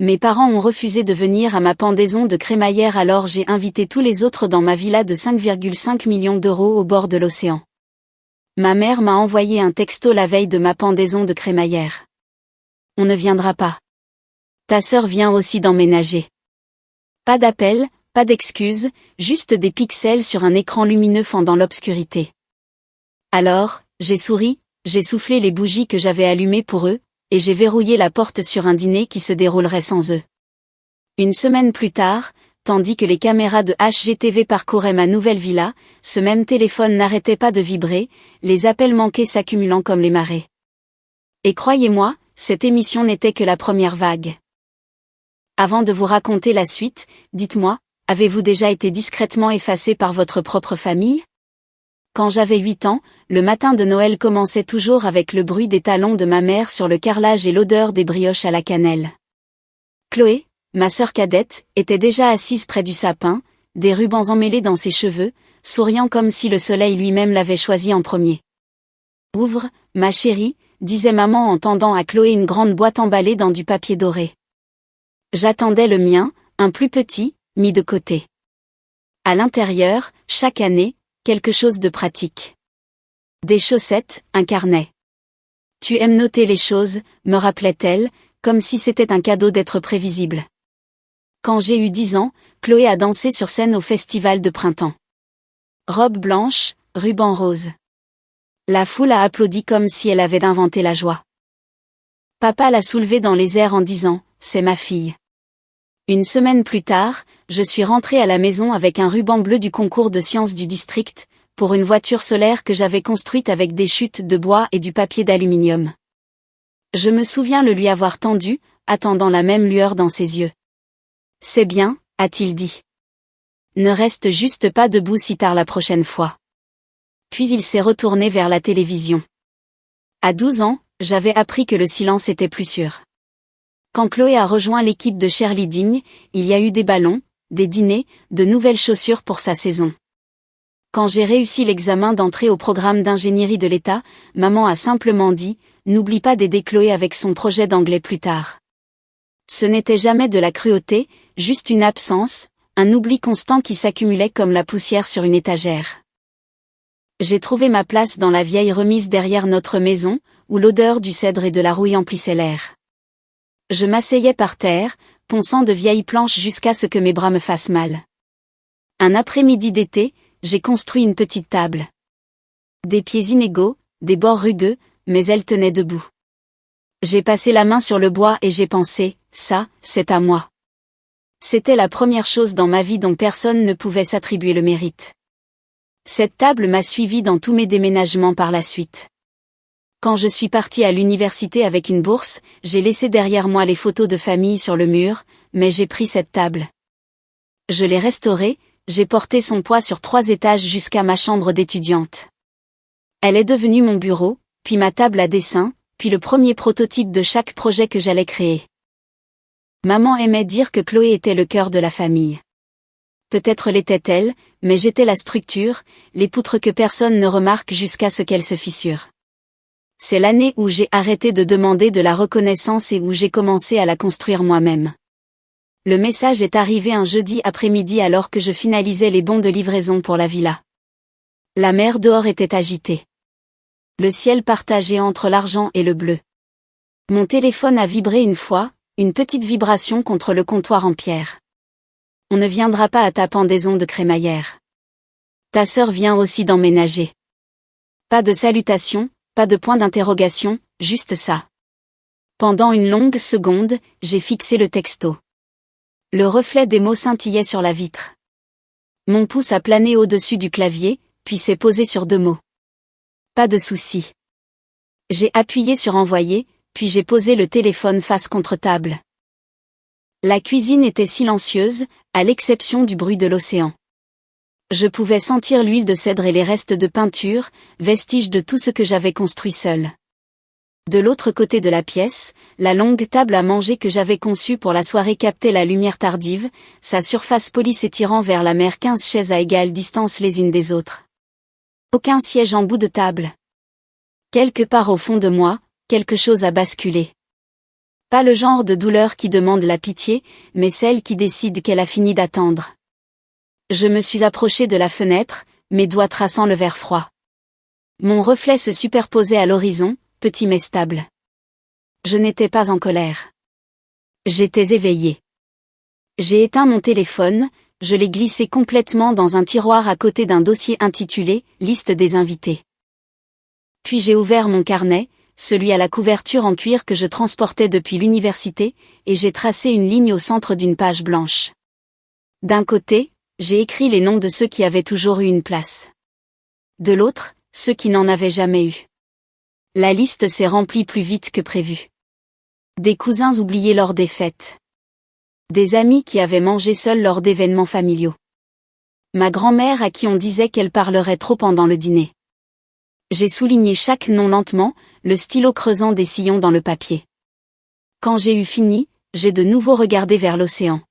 Mes parents ont refusé de venir à ma pendaison de crémaillère, alors j'ai invité tous les autres dans ma villa de 5,5 millions d'euros au bord de l'océan. Ma mère m'a envoyé un texto la veille de ma pendaison de crémaillère. On ne viendra pas. Ta sœur vient aussi d'emménager. Pas d'appel, pas d'excuses, juste des pixels sur un écran lumineux fendant l'obscurité. Alors, j'ai souri, j'ai soufflé les bougies que j'avais allumées pour eux, et j'ai verrouillé la porte sur un dîner qui se déroulerait sans eux. Une semaine plus tard, tandis que les caméras de HGTV parcouraient ma nouvelle villa, ce même téléphone n'arrêtait pas de vibrer, les appels manqués s'accumulant comme les marées. Et croyez-moi, cette émission n'était que la première vague. Avant de vous raconter la suite, dites-moi, avez-vous déjà été discrètement effacé par votre propre famille ? Quand j'avais 8 ans, le matin de Noël commençait toujours avec le bruit des talons de ma mère sur le carrelage et l'odeur des brioches à la cannelle. Chloé, ma sœur cadette, était déjà assise près du sapin, des rubans emmêlés dans ses cheveux, souriant comme si le soleil lui-même l'avait choisi en premier. « Ouvre, ma chérie », disait maman en tendant à Chloé une grande boîte emballée dans du papier doré. J'attendais le mien, un plus petit, mis de côté. À l'intérieur, chaque année, quelque chose de pratique. Des chaussettes, un carnet. Tu aimes noter les choses, me rappelait-elle, comme si c'était un cadeau d'être prévisible. Quand j'ai eu 10 ans, Chloé a dansé sur scène au festival de printemps. Robe blanche, ruban rose. La foule a applaudi comme si elle avait inventé la joie. Papa l'a soulevée dans les airs en disant « C'est ma fille ». Une semaine plus tard, je suis rentrée à la maison avec un ruban bleu du concours de sciences du district, pour une voiture solaire que j'avais construite avec des chutes de bois et du papier d'aluminium. Je me souviens le lui avoir tendu, attendant la même lueur dans ses yeux. « C'est bien », a-t-il dit. « Ne reste juste pas debout si tard la prochaine fois. » Puis il s'est retourné vers la télévision. À 12 ans, j'avais appris que le silence était plus sûr. Quand Chloé a rejoint l'équipe de Shirley Digne, il y a eu des ballons, des dîners, de nouvelles chaussures pour sa saison. Quand j'ai réussi l'examen d'entrée au programme d'ingénierie de l'État, maman a simplement dit « N'oublie pas d'aider Chloé avec son projet d'anglais plus tard ». Ce n'était jamais de la cruauté, juste une absence, un oubli constant qui s'accumulait comme la poussière sur une étagère. J'ai trouvé ma place dans la vieille remise derrière notre maison, où l'odeur du cèdre et de la rouille emplissait l'air. Je m'asseyais par terre, ponçant de vieilles planches jusqu'à ce que mes bras me fassent mal. Un après-midi d'été, j'ai construit une petite table. Des pieds inégaux, des bords rugueux, mais elle tenait debout. J'ai passé la main sur le bois et j'ai pensé, ça, c'est à moi. C'était la première chose dans ma vie dont personne ne pouvait s'attribuer le mérite. Cette table m'a suivi dans tous mes déménagements par la suite. Quand je suis partie à l'université avec une bourse, j'ai laissé derrière moi les photos de famille sur le mur, mais j'ai pris cette table. Je l'ai restaurée, j'ai porté son poids sur 3 étages jusqu'à ma chambre d'étudiante. Elle est devenue mon bureau, puis ma table à dessin, puis le premier prototype de chaque projet que j'allais créer. Maman aimait dire que Chloé était le cœur de la famille. Peut-être l'était-elle, mais j'étais la structure, les poutres que personne ne remarque jusqu'à ce qu'elles se fissurent. C'est l'année où j'ai arrêté de demander de la reconnaissance et où j'ai commencé à la construire moi-même. Le message est arrivé un jeudi après-midi alors que je finalisais les bons de livraison pour la villa. La mer dehors était agitée. Le ciel partagé entre l'argent et le bleu. Mon téléphone a vibré une fois, une petite vibration contre le comptoir en pierre. On ne viendra pas à ta pendaison de crémaillère. Ta sœur vient aussi d'emménager. Pas de salutation, pas de point d'interrogation, juste ça. Pendant une longue seconde, j'ai fixé le texto. Le reflet des mots scintillait sur la vitre. Mon pouce a plané au-dessus du clavier, puis s'est posé sur 2 mots. Pas de souci. J'ai appuyé sur envoyer, puis j'ai posé le téléphone face contre table. La cuisine était silencieuse, à l'exception du bruit de l'océan. Je pouvais sentir l'huile de cèdre et les restes de peinture, vestiges de tout ce que j'avais construit seul. De l'autre côté de la pièce, la longue table à manger que j'avais conçue pour la soirée captait la lumière tardive, sa surface polie s'étirant vers la mer, 15 chaises à égale distance les unes des autres. Aucun siège en bout de table. Quelque part au fond de moi, quelque chose a basculé. Pas le genre de douleur qui demande la pitié, mais celle qui décide qu'elle a fini d'attendre. Je me suis approchée de la fenêtre, mes doigts traçant le verre froid. Mon reflet se superposait à l'horizon, petit mais stable. Je n'étais pas en colère. J'étais éveillée. J'ai éteint mon téléphone, je l'ai glissé complètement dans un tiroir à côté d'un dossier intitulé « Liste des invités ». Puis j'ai ouvert mon carnet, celui à la couverture en cuir que je transportais depuis l'université, et j'ai tracé une ligne au centre d'une page blanche. D'un côté, j'ai écrit les noms de ceux qui avaient toujours eu une place. De l'autre, ceux qui n'en avaient jamais eu. La liste s'est remplie plus vite que prévu. Des cousins oubliés lors des fêtes. Des amis qui avaient mangé seuls lors d'événements familiaux. Ma grand-mère à qui on disait qu'elle parlerait trop pendant le dîner. J'ai souligné chaque nom lentement, le stylo creusant des sillons dans le papier. Quand j'ai eu fini, j'ai de nouveau regardé vers l'océan.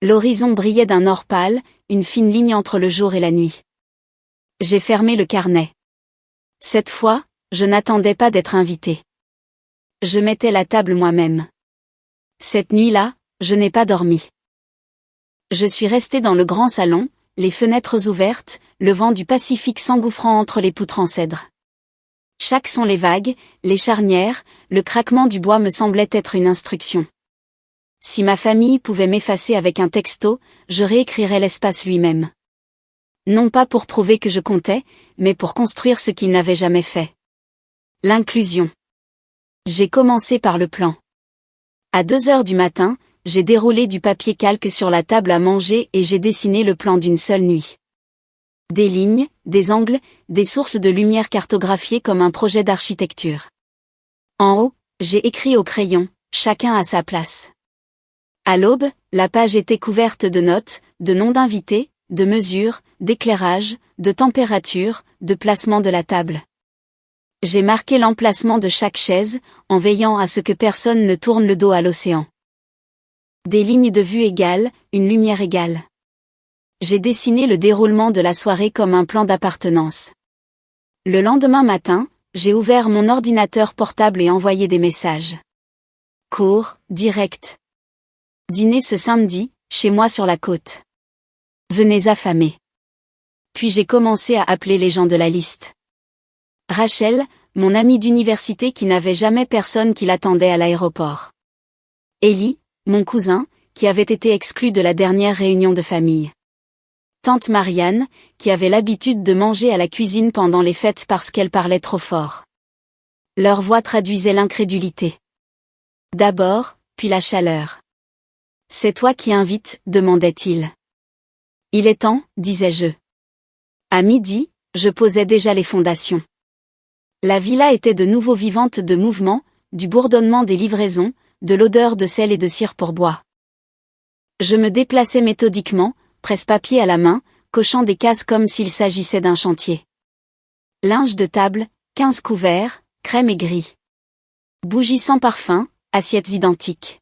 L'horizon brillait d'un or pâle, une fine ligne entre le jour et la nuit. J'ai fermé le carnet. Cette fois, je n'attendais pas d'être invitée. Je mettais la table moi-même. Cette nuit-là, je n'ai pas dormi. Je suis restée dans le grand salon, les fenêtres ouvertes, le vent du Pacifique s'engouffrant entre les poutres en cèdre. Chaque son, les vagues, les charnières, le craquement du bois me semblait être une instruction. Si ma famille pouvait m'effacer avec un texto, je réécrirais l'espace lui-même. Non pas pour prouver que je comptais, mais pour construire ce qu'ils n'avaient jamais fait. L'inclusion. J'ai commencé par le plan. À 2 heures du matin, j'ai déroulé du papier calque sur la table à manger et j'ai dessiné le plan d'une seule nuit. Des lignes, des angles, des sources de lumière cartographiées comme un projet d'architecture. En haut, j'ai écrit au crayon, chacun à sa place. À l'aube, la page était couverte de notes, de noms d'invités, de mesures, d'éclairage, de température, de placement de la table. J'ai marqué l'emplacement de chaque chaise, en veillant à ce que personne ne tourne le dos à l'océan. Des lignes de vue égales, une lumière égale. J'ai dessiné le déroulement de la soirée comme un plan d'appartenance. Le lendemain matin, j'ai ouvert mon ordinateur portable et envoyé des messages. Court, direct. Dîner ce samedi, chez moi sur la côte. Venez affamés. Puis j'ai commencé à appeler les gens de la liste. Rachel, mon amie d'université qui n'avait jamais personne qui l'attendait à l'aéroport. Ellie, mon cousin, qui avait été exclu de la dernière réunion de famille. Tante Marianne, qui avait l'habitude de manger à la cuisine pendant les fêtes parce qu'elle parlait trop fort. Leur voix traduisait l'incrédulité. D'abord, puis la chaleur. « C'est toi qui invites » demandait-il. « Il est temps » disais-je. À midi, je posais déjà les fondations. La villa était de nouveau vivante de mouvement, du bourdonnement des livraisons, de l'odeur de sel et de cire pour bois. Je me déplaçais méthodiquement, presse-papier à la main, cochant des cases comme s'il s'agissait d'un chantier. Linge de table, 15 couverts, crème et gris. Bougies sans parfum, assiettes identiques.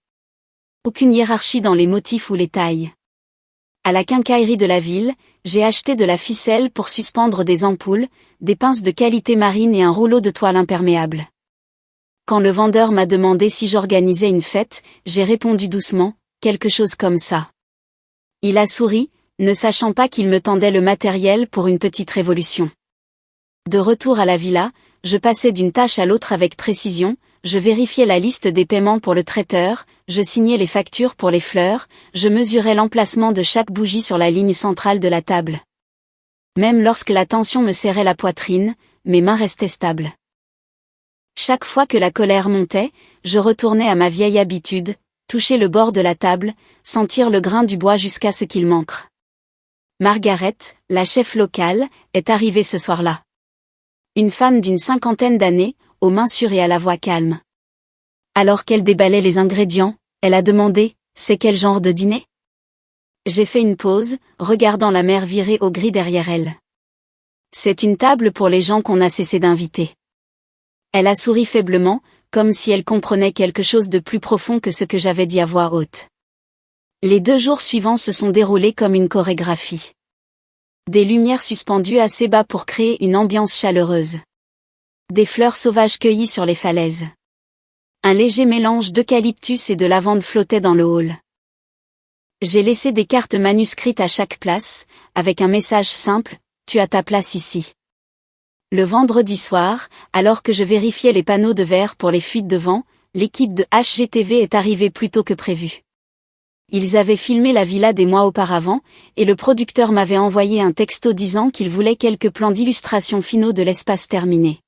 Aucune hiérarchie dans les motifs ou les tailles. À la quincaillerie de la ville, j'ai acheté de la ficelle pour suspendre des ampoules, des pinces de qualité marine et un rouleau de toile imperméable. Quand le vendeur m'a demandé si j'organisais une fête, j'ai répondu doucement, quelque chose comme ça. Il a souri, ne sachant pas qu'il me tendait le matériel pour une petite révolution. De retour à la villa, je passais d'une tâche à l'autre avec précision, je vérifiais la liste des paiements pour le traiteur, je signais les factures pour les fleurs, je mesurais l'emplacement de chaque bougie sur la ligne centrale de la table. Même lorsque la tension me serrait la poitrine, mes mains restaient stables. Chaque fois que la colère montait, je retournais à ma vieille habitude, toucher le bord de la table, sentir le grain du bois jusqu'à ce qu'il m'ancre. Margaret, la chef locale, est arrivée ce soir-là. Une femme d'une 50aine d'années, aux mains sûres et à la voix calme. Alors qu'elle déballait les ingrédients, elle a demandé « C'est quel genre de dîner ?» J'ai fait une pause, regardant la mer virer au gris derrière elle. « C'est une table pour les gens qu'on a cessé d'inviter. » Elle a souri faiblement, comme si elle comprenait quelque chose de plus profond que ce que j'avais dit à voix haute. Les 2 jours suivants se sont déroulés comme une chorégraphie. Des lumières suspendues assez bas pour créer une ambiance chaleureuse. Des fleurs sauvages cueillies sur les falaises. Un léger mélange d'eucalyptus et de lavande flottait dans le hall. J'ai laissé des cartes manuscrites à chaque place, avec un message simple, « Tu as ta place ici ». Le vendredi soir, alors que je vérifiais les panneaux de verre pour les fuites de vent, l'équipe de HGTV est arrivée plus tôt que prévu. Ils avaient filmé la villa des mois auparavant, et le producteur m'avait envoyé un texto disant qu'il voulait quelques plans d'illustration finaux de l'espace terminé.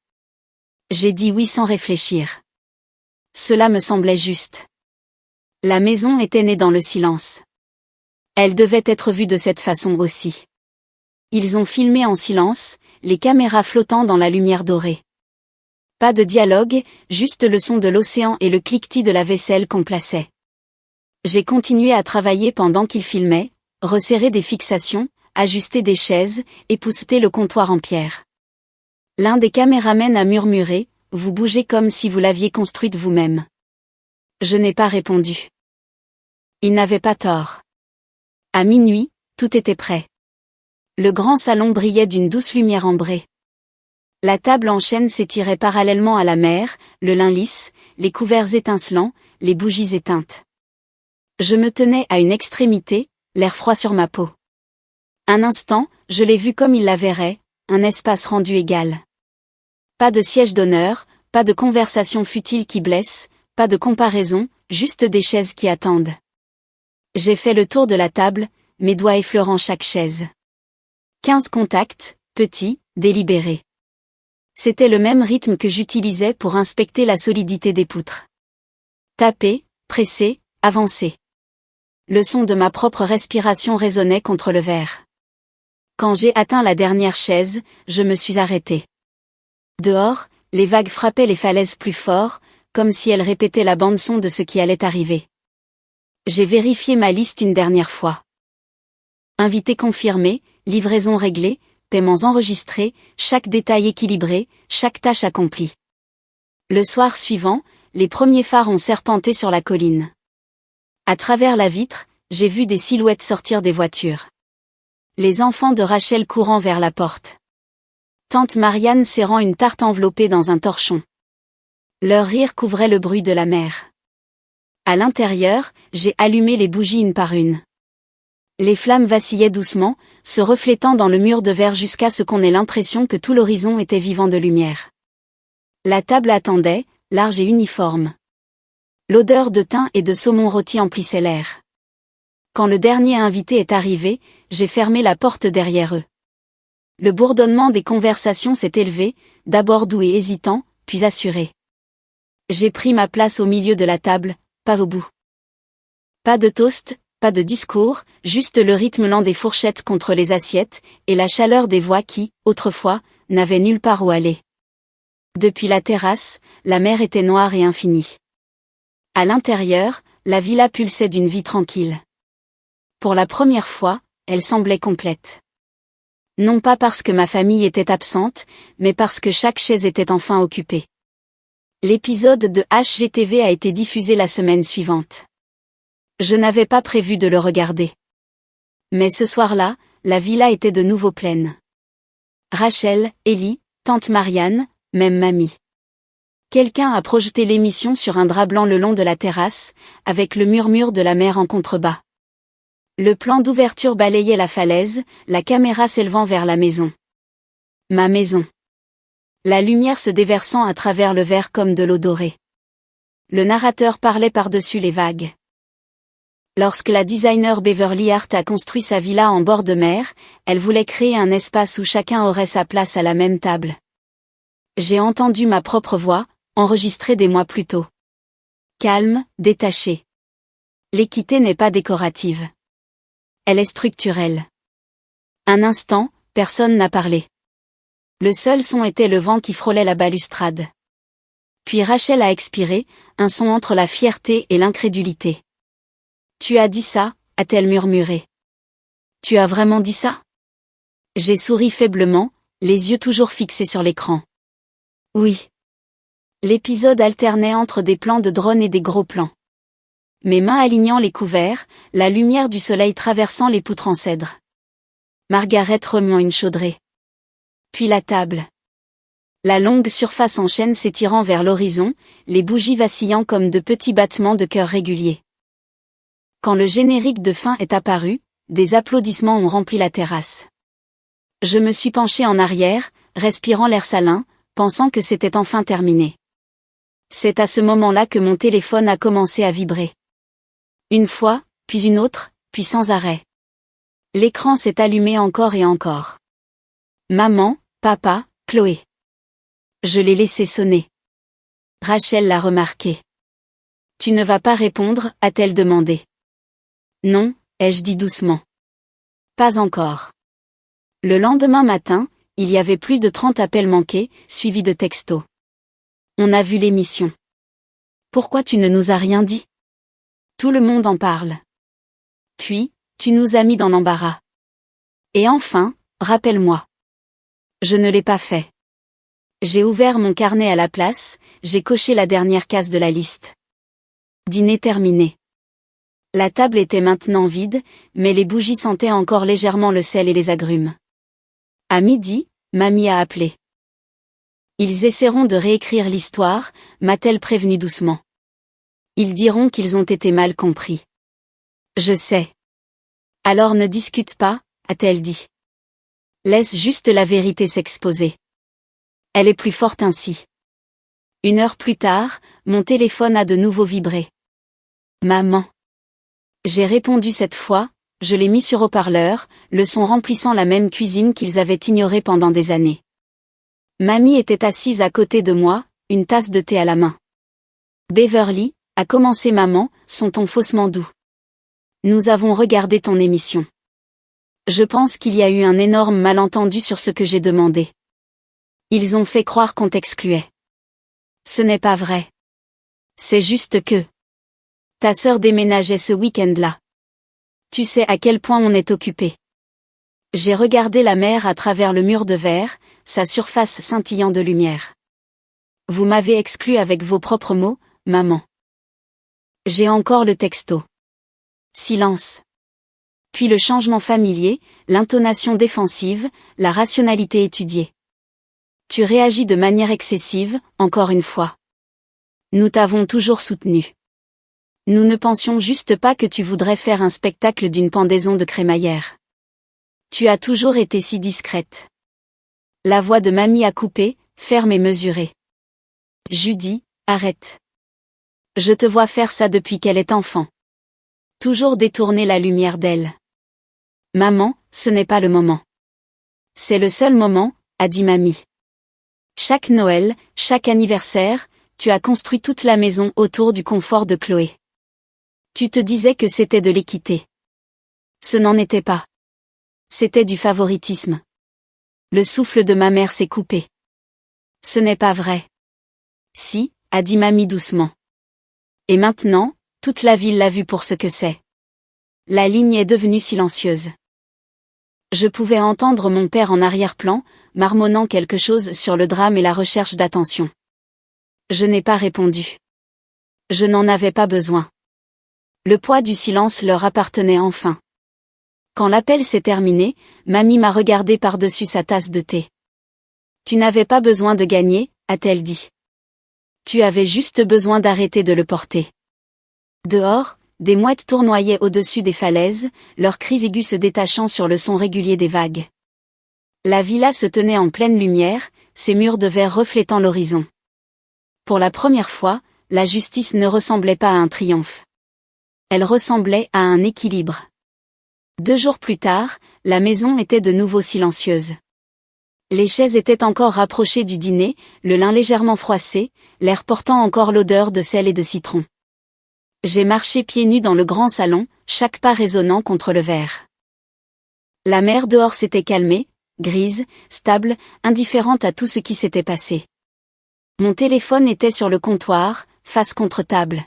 J'ai dit oui sans réfléchir. Cela me semblait juste. La maison était née dans le silence. Elle devait être vue de cette façon aussi. Ils ont filmé en silence, les caméras flottant dans la lumière dorée. Pas de dialogue, juste le son de l'océan et le cliquetis de la vaisselle qu'on plaçait. J'ai continué à travailler pendant qu'ils filmaient, resserrer des fixations, ajuster des chaises, épousseter le comptoir en pierre. L'un des caméramens a murmuré, « Vous bougez comme si vous l'aviez construite vous-même. » Je n'ai pas répondu. Il n'avait pas tort. À minuit, tout était prêt. Le grand salon brillait d'une douce lumière ambrée. La table en chêne s'étirait parallèlement à la mer, le lin lisse, les couverts étincelants, les bougies éteintes. Je me tenais à une extrémité, l'air froid sur ma peau. Un instant, je l'ai vu comme il la verrait, un espace rendu égal. Pas de siège d'honneur, pas de conversation futile qui blesse, pas de comparaison, juste des chaises qui attendent. J'ai fait le tour de la table, mes doigts effleurant chaque chaise. 15 contacts, petits, délibérés. C'était le même rythme que j'utilisais pour inspecter la solidité des poutres. Taper, presser, avancer. Le son de ma propre respiration résonnait contre le verre. Quand j'ai atteint la dernière chaise, je me suis arrêtée. Dehors, les vagues frappaient les falaises plus fort, comme si elles répétaient la bande-son de ce qui allait arriver. J'ai vérifié ma liste une dernière fois. Invité confirmé, livraison réglée, paiements enregistrés, chaque détail équilibré, chaque tâche accomplie. Le soir suivant, les premiers phares ont serpenté sur la colline. À travers la vitre, j'ai vu des silhouettes sortir des voitures. Les enfants de Rachel courant vers la porte. Tante Marianne serrant une tarte enveloppée dans un torchon. Leur rire couvrait le bruit de la mer. À l'intérieur, j'ai allumé les bougies une par une. Les flammes vacillaient doucement, se reflétant dans le mur de verre jusqu'à ce qu'on ait l'impression que tout l'horizon était vivant de lumière. La table attendait, large et uniforme. L'odeur de thym et de saumon rôti emplissait l'air. Quand le dernier invité est arrivé, j'ai fermé la porte derrière eux. Le bourdonnement des conversations s'est élevé, d'abord doux et hésitant, puis assuré. J'ai pris ma place au milieu de la table, pas au bout. Pas de toast, pas de discours, juste le rythme lent des fourchettes contre les assiettes, et la chaleur des voix qui, autrefois, n'avaient nulle part où aller. Depuis la terrasse, la mer était noire et infinie. À l'intérieur, la villa pulsait d'une vie tranquille. Pour la première fois, elle semblait complète. Non pas parce que ma famille était absente, mais parce que chaque chaise était enfin occupée. L'épisode de HGTV a été diffusé la semaine suivante. Je n'avais pas prévu de le regarder. Mais ce soir-là, la villa était de nouveau pleine. Rachel, Ellie, tante Marianne, même mamie. Quelqu'un a projeté l'émission sur un drap blanc le long de la terrasse, avec le murmure de la mer en contrebas. Le plan d'ouverture balayait la falaise, la caméra s'élevant vers la maison. Ma maison. La lumière se déversant à travers le verre comme de l'eau dorée. Le narrateur parlait par-dessus les vagues. Lorsque la designer Beverly Hart a construit sa villa en bord de mer, elle voulait créer un espace où chacun aurait sa place à la même table. J'ai entendu ma propre voix, enregistrée des mois plus tôt. Calme, détachée. L'équité n'est pas décorative. Elle est structurelle. Un instant, personne n'a parlé. Le seul son était le vent qui frôlait la balustrade. Puis Rachel a expiré, un son entre la fierté et l'incrédulité. « Tu as dit ça ?» a-t-elle murmuré. « Tu as vraiment dit ça ?» J'ai souri faiblement, les yeux toujours fixés sur l'écran. « Oui. » L'épisode alternait entre des plans de drone et des gros plans. Mes mains alignant les couverts, la lumière du soleil traversant les poutres en cèdre. Margaret remuant une chaudrée. Puis la table. La longue surface en chaîne s'étirant vers l'horizon, les bougies vacillant comme de petits battements de cœur réguliers. Quand le générique de fin est apparu, des applaudissements ont rempli la terrasse. Je me suis penché en arrière, respirant l'air salin, pensant que c'était enfin terminé. C'est à ce moment-là que mon téléphone a commencé à vibrer. Une fois, puis une autre, puis sans arrêt. L'écran s'est allumé encore et encore. Maman, papa, Chloé. Je l'ai laissé sonner. Rachel l'a remarqué. Tu ne vas pas répondre, a-t-elle demandé. Non, ai-je dit doucement. Pas encore. Le lendemain matin, il y avait plus de 30 appels manqués, suivis de textos. On a vu l'émission. Pourquoi tu ne nous as rien dit? Tout le monde en parle. Puis, tu nous as mis dans l'embarras. Et enfin, rappelle-moi. Je ne l'ai pas fait. J'ai ouvert mon carnet à la place, j'ai coché la dernière case de la liste. Dîner terminé. La table était maintenant vide, mais les bougies sentaient encore légèrement le sel et les agrumes. À midi, mamie a appelé. Ils essaieront de réécrire l'histoire, m'a-t-elle prévenu doucement. Ils diront qu'ils ont été mal compris. Je sais. Alors ne discute pas, a-t-elle dit. Laisse juste la vérité s'exposer. Elle est plus forte ainsi. 1 heure plus tard, mon téléphone a de nouveau vibré. Maman. J'ai répondu cette fois, je l'ai mis sur haut-parleur, le son remplissant la même cuisine qu'ils avaient ignorée pendant des années. Mamie était assise à côté de moi, une tasse de thé à la main. Beverly, a commencé maman, son ton faussement doux. Nous avons regardé ton émission. Je pense qu'il y a eu un énorme malentendu sur ce que j'ai demandé. Ils ont fait croire qu'on t'excluait. Ce n'est pas vrai. C'est juste que ta sœur déménageait ce week-end-là. Tu sais à quel point on est occupé. J'ai regardé la mer à travers le mur de verre, sa surface scintillant de lumière. Vous m'avez exclu avec vos propres mots, maman. J'ai encore le texto. Silence. Puis le changement familier, l'intonation défensive, la rationalité étudiée. Tu réagis de manière excessive, encore une fois. Nous t'avons toujours soutenu. Nous ne pensions juste pas que tu voudrais faire un spectacle d'une pendaison de crémaillère. Tu as toujours été si discrète. La voix de mamie a coupé, ferme et mesurée. Judy, arrête. Je te vois faire ça depuis qu'elle est enfant. Toujours détourner la lumière d'elle. Maman, ce n'est pas le moment. C'est le seul moment, a dit mamie. Chaque Noël, chaque anniversaire, tu as construit toute la maison autour du confort de Chloé. Tu te disais que c'était de l'équité. Ce n'en était pas. C'était du favoritisme. Le souffle de ma mère s'est coupé. Ce n'est pas vrai. Si, a dit mamie doucement. Et maintenant, toute la ville l'a vu pour ce que c'est. La ligne est devenue silencieuse. Je pouvais entendre mon père en arrière-plan, marmonnant quelque chose sur le drame et la recherche d'attention. Je n'ai pas répondu. Je n'en avais pas besoin. Le poids du silence leur appartenait enfin. Quand l'appel s'est terminé, mamie m'a regardé par-dessus sa tasse de thé. Tu n'avais pas besoin de gagner, a-t-elle dit. Tu avais juste besoin d'arrêter de le porter. Dehors, des mouettes tournoyaient au-dessus des falaises, leurs cris aigus se détachant sur le son régulier des vagues. La villa se tenait en pleine lumière, ses murs de verre reflétant l'horizon. Pour la première fois, la justice ne ressemblait pas à un triomphe. Elle ressemblait à un équilibre. 2 jours plus tard, la maison était de nouveau silencieuse. Les chaises étaient encore rapprochées du dîner, le lin légèrement froissé, l'air portant encore l'odeur de sel et de citron. J'ai marché pieds nus dans le grand salon, chaque pas résonnant contre le verre. La mer dehors s'était calmée, grise, stable, indifférente à tout ce qui s'était passé. Mon téléphone était sur le comptoir, face contre table.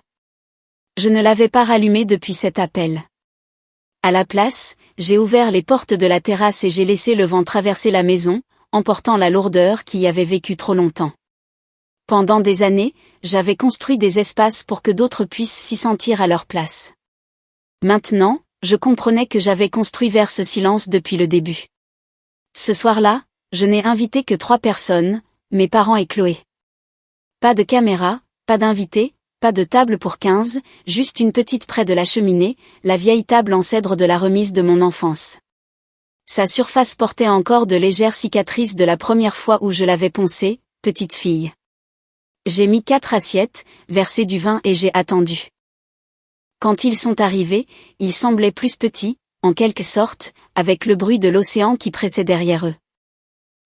Je ne l'avais pas rallumé depuis cet appel. À la place, j'ai ouvert les portes de la terrasse et j'ai laissé le vent traverser la maison, emportant la lourdeur qui y avait vécu trop longtemps. Pendant des années, j'avais construit des espaces pour que d'autres puissent s'y sentir à leur place. Maintenant, je comprenais que j'avais construit vers ce silence depuis le début. Ce soir-là, je n'ai invité que 3 personnes, mes parents et Chloé. Pas de caméra, pas d'invités, pas de table pour 15, juste une petite près de la cheminée, la vieille table en cèdre de la remise de mon enfance. Sa surface portait encore de légères cicatrices de la première fois où je l'avais poncée, petite fille. J'ai mis 4 assiettes, versé du vin et j'ai attendu. Quand ils sont arrivés, ils semblaient plus petits, en quelque sorte, avec le bruit de l'océan qui pressait derrière eux.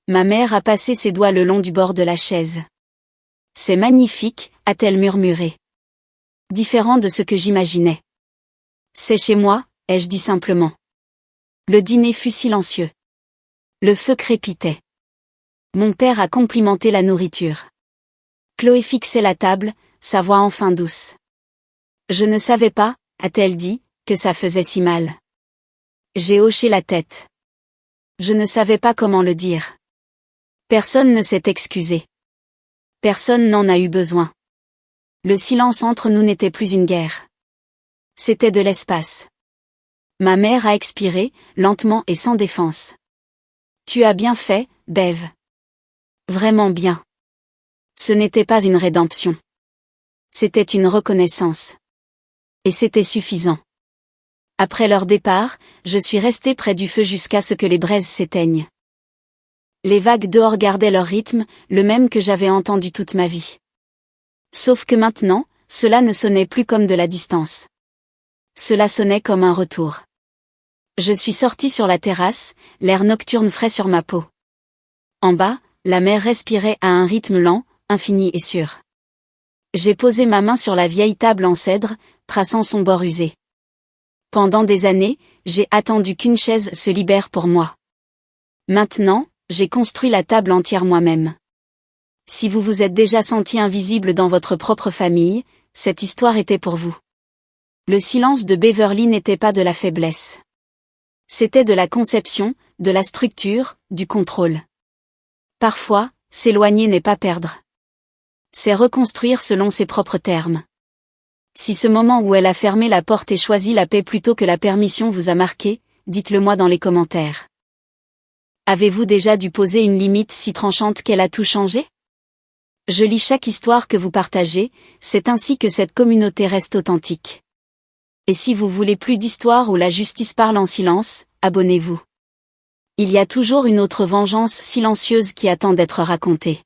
Ma mère a passé ses doigts le long du bord de la chaise. C'est magnifique, a-t-elle murmuré. Différent de ce que j'imaginais. C'est chez moi, ai-je dit simplement. Le dîner fut silencieux. Le feu crépitait. Mon père a complimenté la nourriture. Chloé fixait la table, sa voix enfin douce. Je ne savais pas, a-t-elle dit, que ça faisait si mal. J'ai hoché la tête. Je ne savais pas comment le dire. Personne ne s'est excusé. Personne n'en a eu besoin. Le silence entre nous n'était plus une guerre. C'était de l'espace. Ma mère a expiré, lentement et sans défense. Tu as bien fait, Bev. Vraiment bien. Ce n'était pas une rédemption. C'était une reconnaissance. Et c'était suffisant. Après leur départ, je suis restée près du feu jusqu'à ce que les braises s'éteignent. Les vagues dehors gardaient leur rythme, le même que j'avais entendu toute ma vie. Sauf que maintenant, cela ne sonnait plus comme de la distance. Cela sonnait comme un retour. Je suis sortie sur la terrasse, l'air nocturne frais sur ma peau. En bas, la mer respirait à un rythme lent, infini et sûr. J'ai posé ma main sur la vieille table en cèdre, traçant son bord usé. Pendant des années, j'ai attendu qu'une chaise se libère pour moi. Maintenant, j'ai construit la table entière moi-même. Si vous vous êtes déjà senti invisible dans votre propre famille, cette histoire était pour vous. Le silence de Beverly n'était pas de la faiblesse. C'était de la conception, de la structure, du contrôle. Parfois, s'éloigner n'est pas perdre. C'est reconstruire selon ses propres termes. Si ce moment où elle a fermé la porte et choisi la paix plutôt que la permission vous a marqué, dites-le moi dans les commentaires. Avez-vous déjà dû poser une limite si tranchante qu'elle a tout changé? Je lis chaque histoire que vous partagez, c'est ainsi que cette communauté reste authentique. Et si vous voulez plus d'histoires où la justice parle en silence, abonnez-vous. Il y a toujours une autre vengeance silencieuse qui attend d'être racontée.